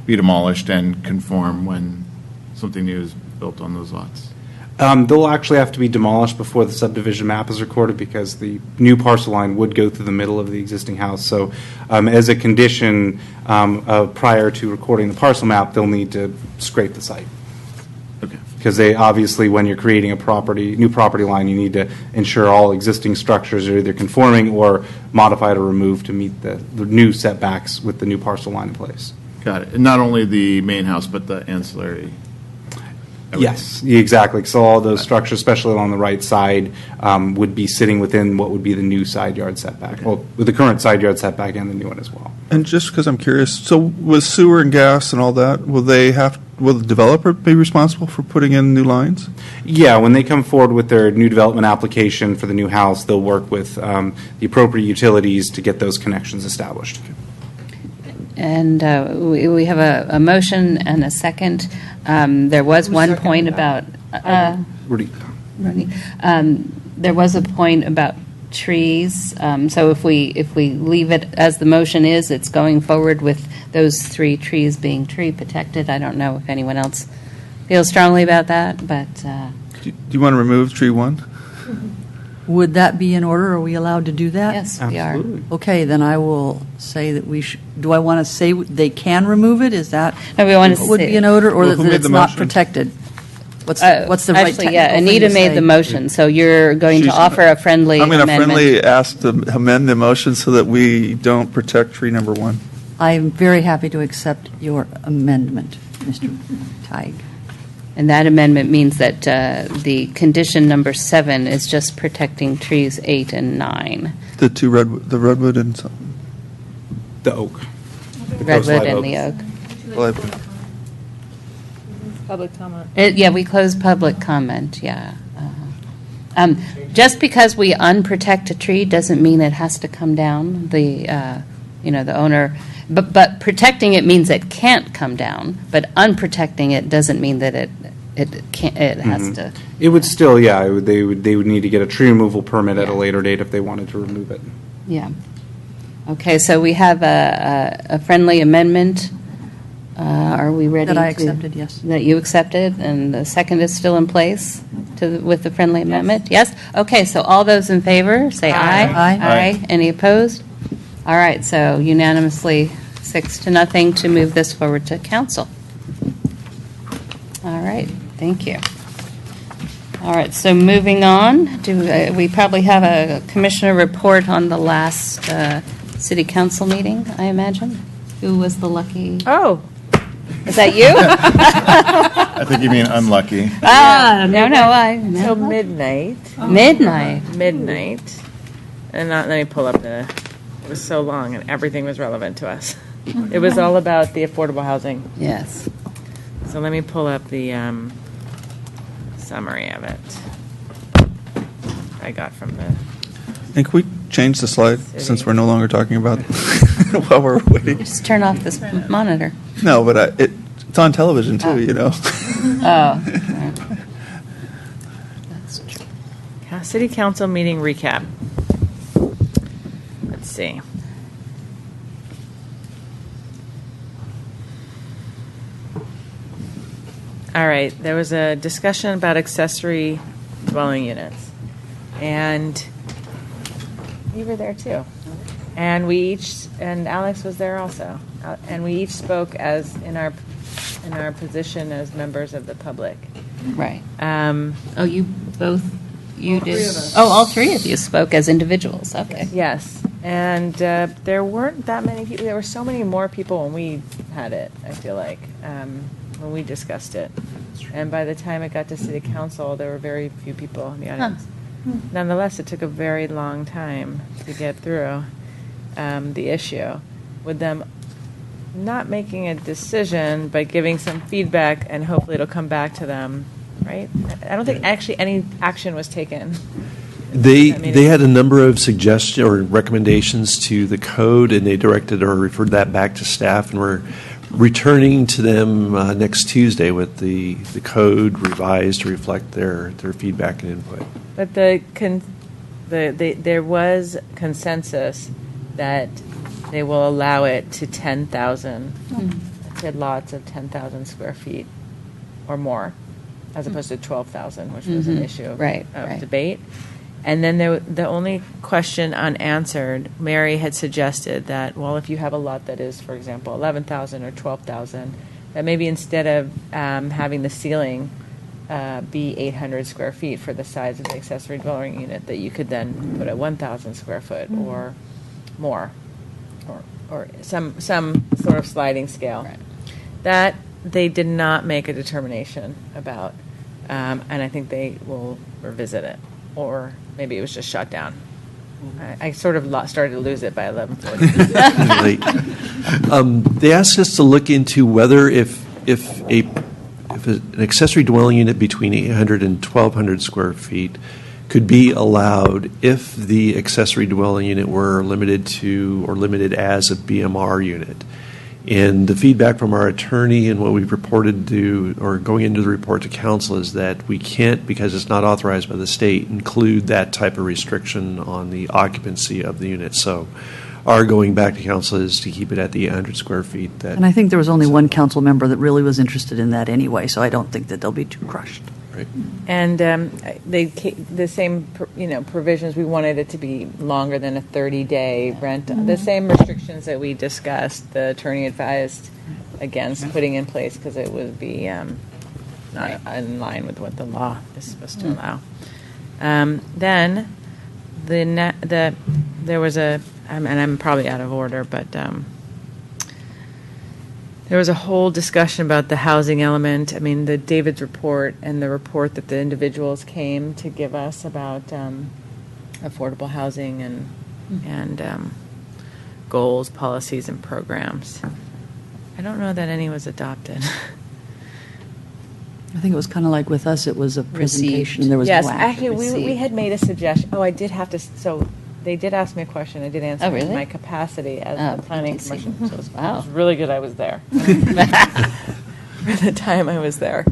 be demolished and conform when something new is built on those lots? They'll actually have to be demolished before the subdivision map is recorded because the new parcel line would go through the middle of the existing house. So as a condition prior to recording the parcel map, they'll need to scrape the site. Okay. Because they obviously, when you're creating a new property line, you need to ensure all existing structures are either conforming or modified or removed to meet the new setbacks with the new parcel line in place. Got it. And not only the main house, but the ancillary? Yes, exactly. So all those structures, especially along the right side, would be sitting within what would be the new side yard setback. Well, with the current side yard setback and the new one as well. And just because I'm curious, so with sewer and gas and all that, will the developer be responsible for putting in new lines? Yeah, when they come forward with their new development application for the new house, they'll work with the appropriate utilities to get those connections established. And we have a motion and a second. There was one point about, Rudy. there was a point about trees. So if we leave it as the motion is, it's going forward with those 3 trees being tree protected. I don't know if anyone else feels strongly about that, but Do you want to remove tree 1? Would that be in order? Are we allowed to do that? yes, we are. Absolutely. Okay, then I will say that we should, do I want to say they can remove it? Is that No, we want to what would be in order, or Well, that who made it's the not motion? protected? What's the right Actually, yeah, technical thing Anita to made say? the motion, so you're going to She's- offer a friendly I'm going to amendment. friendly ask to amend the motion so that we don't protect tree number 1. I'm very happy to accept your amendment, Mr. Teig. And that amendment means that the condition number 7 is just protecting trees 8 and 9, The redwood and something. The oak. The redwood coastline and the oak. Well, Public comment. Yeah, we closed public comment, yeah. Just because we unprotect a tree doesn't mean it has to come down. The owner, but protecting it means it can't come down, but unprotecting it doesn't mean that it can't, it has to. It would still, yeah, they would need to get a tree removal permit at a later date if they wanted to remove it. Yeah. Okay, so we have a friendly amendment. Are we ready to? That I accepted, yes. That you accepted, and the second is still in place with the friendly amendment? Yes? Okay, so all those in favor, say aye. Aye. Aye. Any opposed? All right, so unanimously 6-0 to move this forward to council. All right, thank you. All right, so moving on, we probably have a commissioner report on the last city council meeting, I imagine? Who was the lucky? Oh, Is that you? I think you mean unlucky. till midnight. Midnight. And let me pull up it was so long and everything was relevant to us. It was all about the affordable housing. Yes. So let me pull up the summary of it. I got from the, And can we change the slide since we're no longer talking about while we're waiting? Just turn off this monitor. No, but it's on television too, you know. Oh. That's true. city council meeting recap. Let's see. All right, there was a discussion about accessory dwelling units. And you were there too. And and Alex was there also. And we each spoke as in our position as members of the public. Right. Um, Oh, you did. Oh, all three of you spoke as individuals. Okay. Yes, and there weren't that many people. There were so many more people when we had it, I feel like, when we discussed it. And by the time it got to city council, there were very few people in the audience. Nonetheless, it took a very long time to get through the issue with them not making a decision, but giving some feedback, and hopefully it'll come back to them, right? I don't think actually any action was taken. They I mean, they had a number of suggestions or recommendations to the code, and they directed or referred that back to staff, and we're returning to them next Tuesday with the code revised to reflect their feedback and input. But there was consensus that they will allow it to 10,000. It said lots of 10,000 square feet or more, as opposed to 12,000, which was an issue of Right. debate. And then the only question unanswered, Mary had suggested that, well, if you have a lot that is, for example, 11,000 or 12,000, that maybe instead of having the ceiling be 800 square feet for the size of the accessory dwelling unit, that you could then put a 1,000 square foot or more, or some sort of sliding scale. Right. That they did not make a determination about, and I think they will revisit it, or maybe it was just shut down. I sort of started to lose it by 11:40. They asked us to look into whether if an accessory dwelling unit between 800 and 1,200 square feet could be allowed if the accessory dwelling unit were limited to or limited as a BMR unit. And the feedback from our attorney and what we've reported to, or going into the report to council, is that we can't, because it's not authorized by the state, include that type of restriction on the occupancy of the unit. So our going back to council is to keep it at the 800 square feet. And I think there was only one council member that really was interested in that anyway, so I don't think that they'll be too crushed. Right. And the same provisions. We wanted it to be longer than a 30-day rent. The same restrictions that we discussed. The attorney advised against putting in place because it would be not in line with what the law is supposed to allow. Then there was and I'm probably out of order, but. There was a whole discussion about the housing element. I mean, the David's report and the report that the individuals came to give us about affordable housing and goals, policies, and programs. I don't know that any was adopted. I think it was kind of like with us, it was a presentation. There was yes, no action. actually, we had made a suggestion. Oh, I did have to. So they did ask me a question. I did answer Oh, really? in my capacity as the planning commission. So it was, Wow. it was really good I was there. For the time I was there.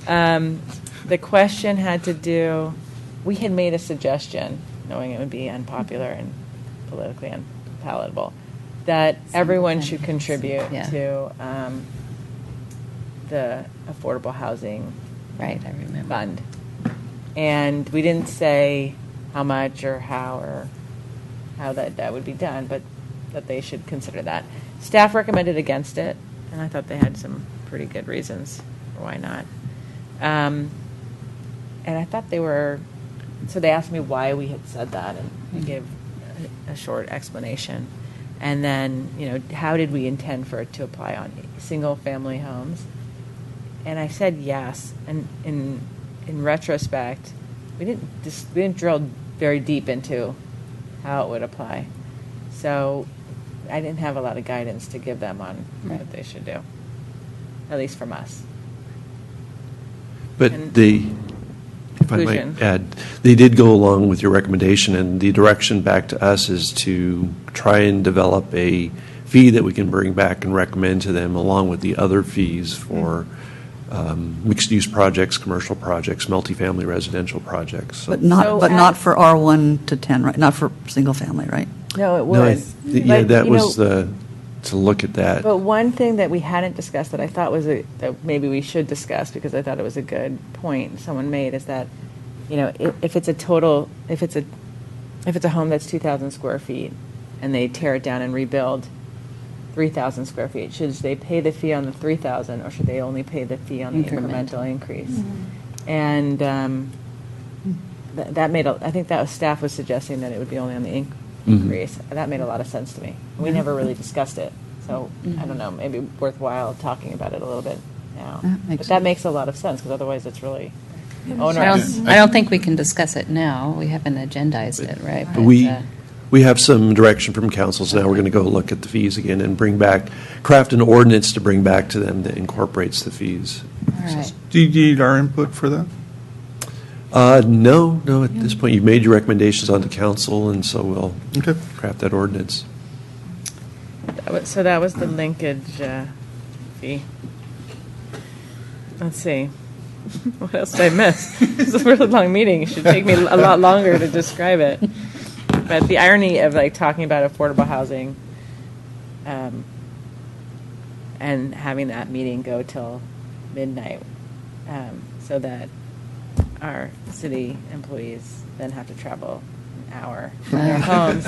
The question had to do, we had made a suggestion, knowing it would be unpopular, and politically unpalatable, that everyone should contribute Yeah. to the affordable housing Right, I remember. fund. And we didn't say how much or how that would be done, but that they should consider that. Staff recommended against it, and I thought they had some pretty good reasons for why not. And I thought so they asked me why we had said that, and I gave a short explanation. And then, how did we intend for it to apply on single-family homes? And I said yes. And in retrospect, we didn't drill very deep into how it would apply. So I didn't have a lot of guidance to give them on what they should do, at least from us. But And if I conclusion. might add, they did go along with your recommendation, and the direction back to us is to try and develop a fee that we can bring back and recommend to them, along with the other fees for mixed-use projects, commercial projects, multifamily residential projects. So- But not, So but at- not for R1 to 10, right? Not for single family, right? No, it No, would. yeah, But, that you was know, to look at that. But one thing that we hadn't discussed that I thought that maybe we should discuss, because I thought it was a good point someone made, is that, if it's a home that's 2,000 square feet and they tear it down and rebuild 3,000 square feet, should they pay the fee on the 3,000, or should they only pay the fee on the incremental increase? And that made I think that was staff was suggesting that it would be only on the increase. That made a lot of sense to me. We never really discussed it, so I don't know, maybe worthwhile talking about it a little bit now. That makes But that makes a lot of sense, because otherwise it's really I don't think we can discuss it now. We haven't agendized it, right? But we have some direction from councils now. We're going to go look at the fees again and craft an ordinance to bring back to them that incorporates the fees. All right. Do you need our input for that? No, at this point, you've made your recommendations on the council, and so we'll Okay. craft that ordinance. So that was the linkage fee. Let's see. What else did I miss? It's a really long meeting. It should take me a lot longer to describe it. But the irony of talking about affordable housing and having that meeting go till midnight so that our city employees then have to travel an hour from their homes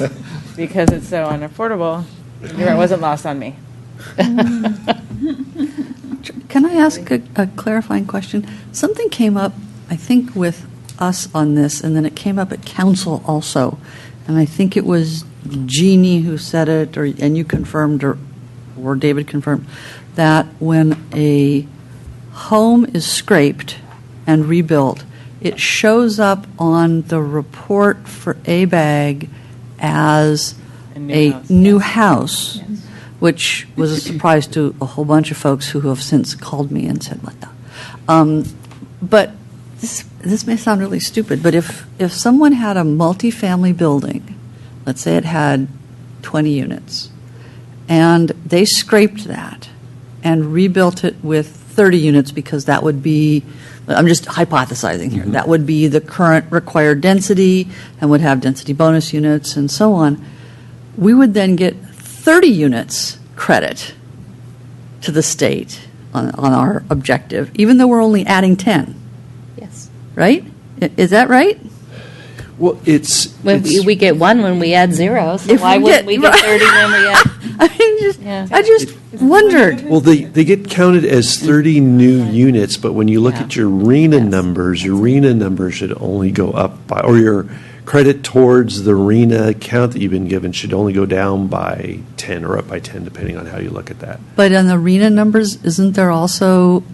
because it's so unaffordable, it wasn't lost on me. Can I ask a clarifying question? Something came up, I think, with us on this, and then it came up at council also. And I think it was Jeannie who said it, and you confirmed, or David confirmed, that when a home is scraped and rebuilt, it shows up on the report for ABAG as a new house, which was a surprise to a whole bunch of folks who have since called me and said, what the? But this may sound really stupid, but if someone had a multifamily building, let's say it had 20 units, and they scraped that and rebuilt it with 30 units because that would be, I'm just hypothesizing here, that would be the current required density and would have density bonus units and so on, we would then get 30 units credit to the state on our objective, even though we're only adding 10, Yes. right? Is that right? Well, We get one when we add zero, so If why we wouldn't get- we get 30 when we add? Yeah. I just wondered. Well, they get counted as 30 new units, but when you look at your RENA numbers, your RENA numbers should only go up by, or your credit towards the RENA count that you've been given should only go down by 10 or up by 10, depending on how you look at that. But on the RENA numbers, isn't there also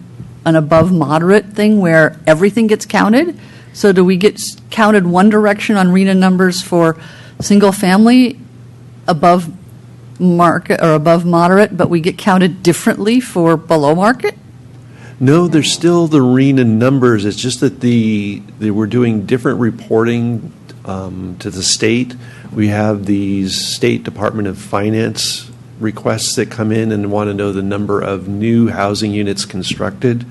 an above moderate thing where everything gets counted? So do we get counted one direction on RENA numbers for single family above market or above moderate, but we get counted differently for below market? No, there's still the RENA numbers. It's just that they were doing different reporting to the state. We have these State Department of Finance requests that come in and want to know the number of new housing units constructed.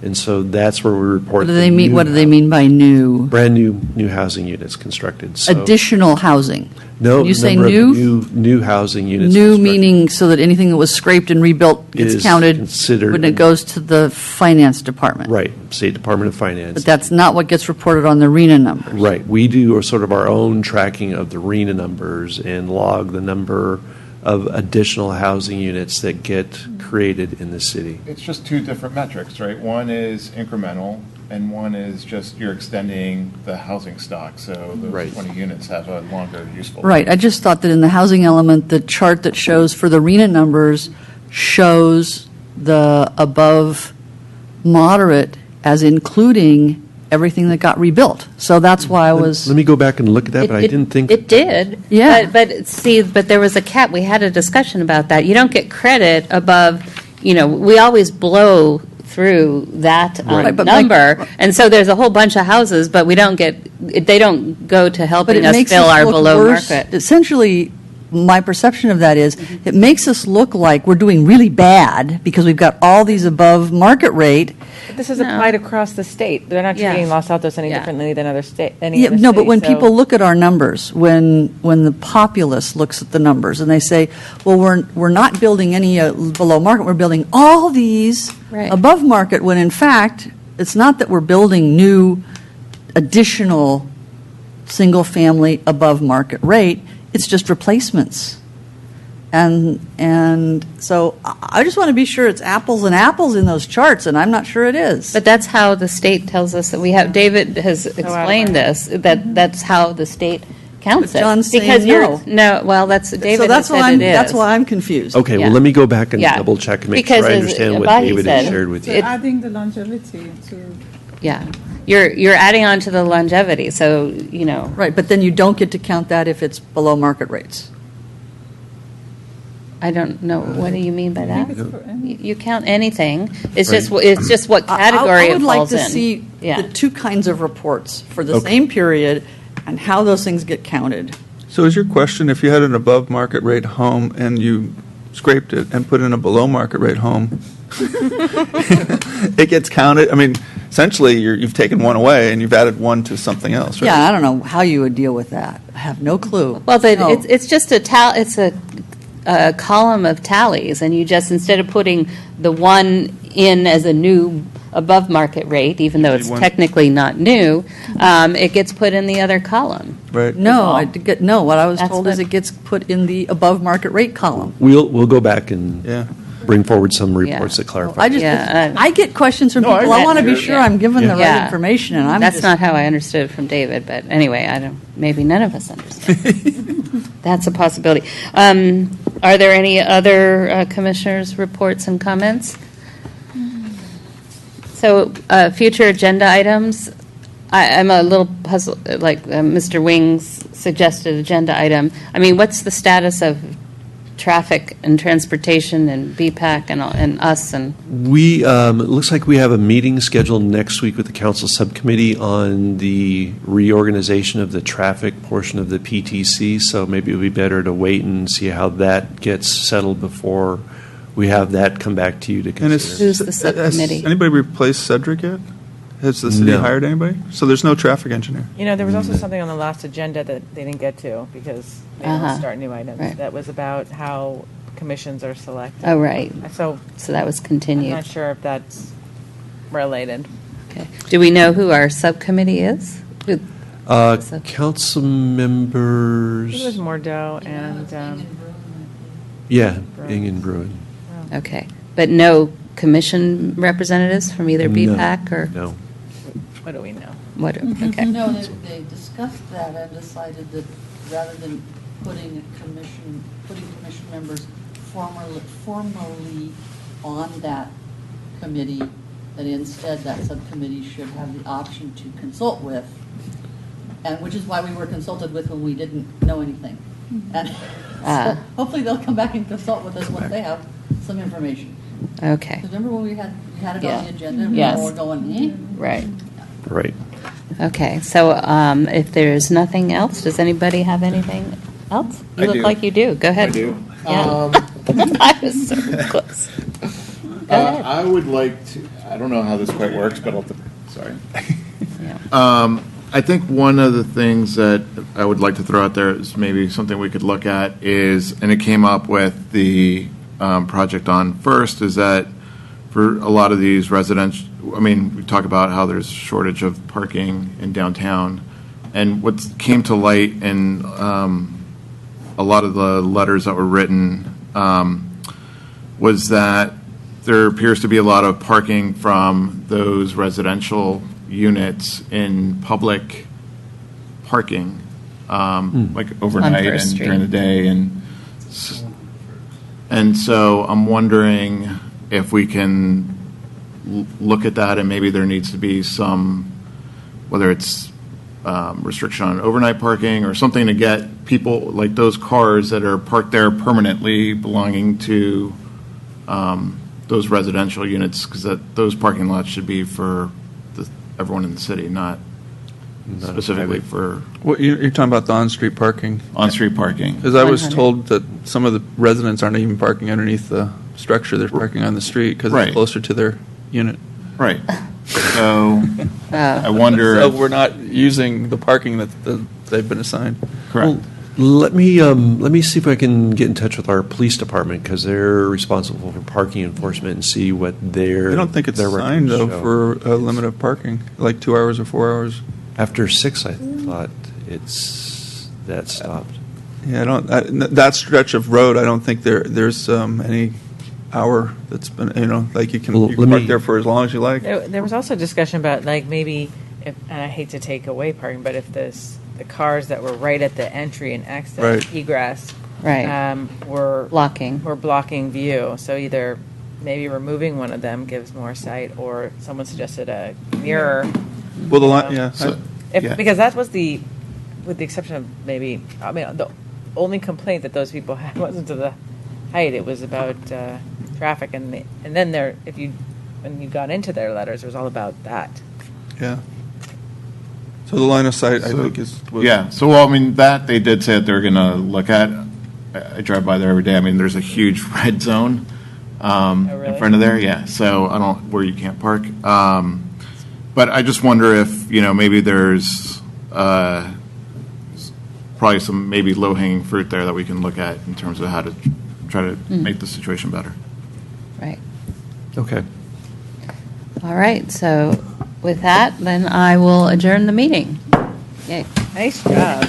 And so that's where we report. What do the they mean, new what do they mean by new? Brand new housing units constructed. So Additional housing? No, You say number of new? new housing units. New constructed. meaning so that anything that was scraped and rebuilt gets Is counted considered- when it goes to the finance department? Right, State Department of Finance. But that's not what gets reported on the RENA numbers? Right. We do sort of our own tracking of the RENA numbers and log the number of additional housing units that get created in the city. It's just two different metrics, right? One is incremental, and one is just you're extending the housing stock, so those Right. 20 units have a longer useful life. Right, I just thought that in the housing element, the chart that shows for the RENA numbers shows the above moderate as including everything that got rebuilt. So that's why I was. Let me go back and look at that, but I didn't think. It did. Yeah. But see, but there was a cap, we had a discussion about that. You don't get credit above, we always blow through that Right, but number. And so there's a whole bunch of houses, but they don't go to But helping it us makes fill us our look below worse. market. Essentially, my perception of that is it makes us look like we're doing really bad because we've got all these above market rate. This is No. applied across the state. They're not Yeah. treating Los Altos any Yeah. differently than other state, any Yeah, other no, but state, when so- people look at our numbers, when the populace looks at the numbers and they say, well, we're not building any below market, we're building all these Right. above market, when in fact, it's not that we're building new additional single-family above market rate, it's just replacements. And so I just want to be sure it's apples and apples in those charts, and I'm not sure it is. But that's how the state tells us that we have, David has explained this, that's how the state counts But it. John's saying Because you're- no. No, well, David So has that's said why it is. that's why I'm confused. Okay, Yeah. well, let me go back and Yeah. double check and make Because sure I as understand what Abahi David has said, shared with you. So adding the longevity to, Yeah. You're adding on to the longevity, so, Right, but then you don't get to count that if it's below market rates. I don't know, what do you mean by that? it's for any- You count anything, it's Right. just what category I it would like falls to in. see Yeah. the two kinds of reports for the Okay. same period and how those things get counted. So is your question, if you had an above market rate home and you scraped it and put in a below market rate home, it gets counted? I mean, essentially, you've taken one away and you've added one to something else, right? Yeah, I don't know how you would deal with that. I have no clue. Well, No. it's just it's a column of tallies, and you just, instead of putting the one in as a new above market rate, even though it's Usually one- technically not new, it gets put in the other column. Right. No, what I was That's told is what- it gets put in the above market rate column. We'll go back and Yeah. bring forward some Yeah. reports that clarify. I just, Yeah, I get questions from No, I people. I want to be agree. sure I'm given the right Yeah. information, and I'm That's just. not how I understood it from David, but anyway, maybe none of us understand. That's a possibility. Are there any other commissioners' reports and comments? So, future agenda items, I'm a little puzzled, like Mr. Wing's suggested agenda item. I mean, what's the status of traffic and transportation and BPAC and us and? We, it looks like we have a meeting scheduled next week with the council subcommittee on the reorganization of the traffic portion of the PTC, so maybe it would be better to wait and see how that gets settled before we have that come back to you to And is, consider. Who's the subcommittee? Has anybody replaced Cedric yet? Has the city No. hired anybody? So there's no traffic engineer? There was also something on the last agenda that they didn't get to because they Uh-huh. didn't start new items. Right. That was about how commissions are selected. Oh, right. So So that was I'm continued. not sure if that's related. Okay. Do we know who our subcommittee is? So- Council members, It was Mordeaux and, yeah, Ing and Bruin. Okay. But no commission representatives from either No, BPAC or? No. what do we know? What, okay. No, they discussed that and decided that rather than putting commission members formally on that committee, that instead that subcommittee should have the option to consult with, and which is why we were consulted with when we didn't know anything. And so hopefully they'll come back and consult with us once they have some information. Okay. Remember when we had it Yeah. on the agenda, and Yes. we were going, eh? Right. Right. Okay. So if there's nothing else, does anybody have anything else? You I look do. like you do. Go ahead. I do. Yeah. I was so close. Go ahead. I would like to, I don't know how this quite works, but sorry. Yeah. I think one of the things that I would like to throw out there is maybe something we could look at is, and it came up with the project on First, is that for a lot of these residential, I mean, we talk about how there's shortage of parking in downtown, and what came to light in a lot of the letters that were written was that there appears to be a lot of parking from those residential units in public parking, like overnight First and Street. during the day, and so I'm wondering if we can look at that, and maybe there needs to be some, whether it's restriction on overnight parking or something to get people, like those cars that are parked there permanently belonging to those residential units, because those parking lots should be for everyone in the city, not specifically for What, you're talking about the on-street parking? on-street parking. Because I was 100. told that some of the residents aren't even parking underneath the structure, they're parking on the street because Right. it's closer to their unit. Right. So I wonder. So if- we're not using the parking that they've been assigned. Correct. Let me see if I can get in touch with our police department, because they're responsible for parking enforcement, and see what their. I don't think it's their signed, records though, show. for a limit of parking, like 2 hours or 4 hours. After 6, I thought that stopped. Yeah, that stretch of road, I don't think there's any hour that's been, like you can Well, let park me- there for as long as you like. There was also discussion about, like, maybe, if, and I hate to take away parking, but if the cars that were right at the entry and exit Right. egress Right. were Blocking. blocking view, so either maybe removing one of them gives more sight, or someone suggested a mirror. Well, the line, yeah. So- Yeah. Because that was with the exception of maybe, I mean, the only complaint that those people had wasn't to the height, it was about traffic, and then when you got into their letters, it was all about that. Yeah. So the line of sight, I So- think, was. Yeah, so, well, I mean, that they did say that they're going to look at. I drive by there every day. I mean, there's a huge red zone in really? front of there, yeah, so where you can't park. But I just wonder if, maybe there's probably some maybe low-hanging fruit there that we can look at in terms of how to try to make the situation better. Right. Okay. All right, so with that, then I will adjourn the meeting. Yay. Nice job.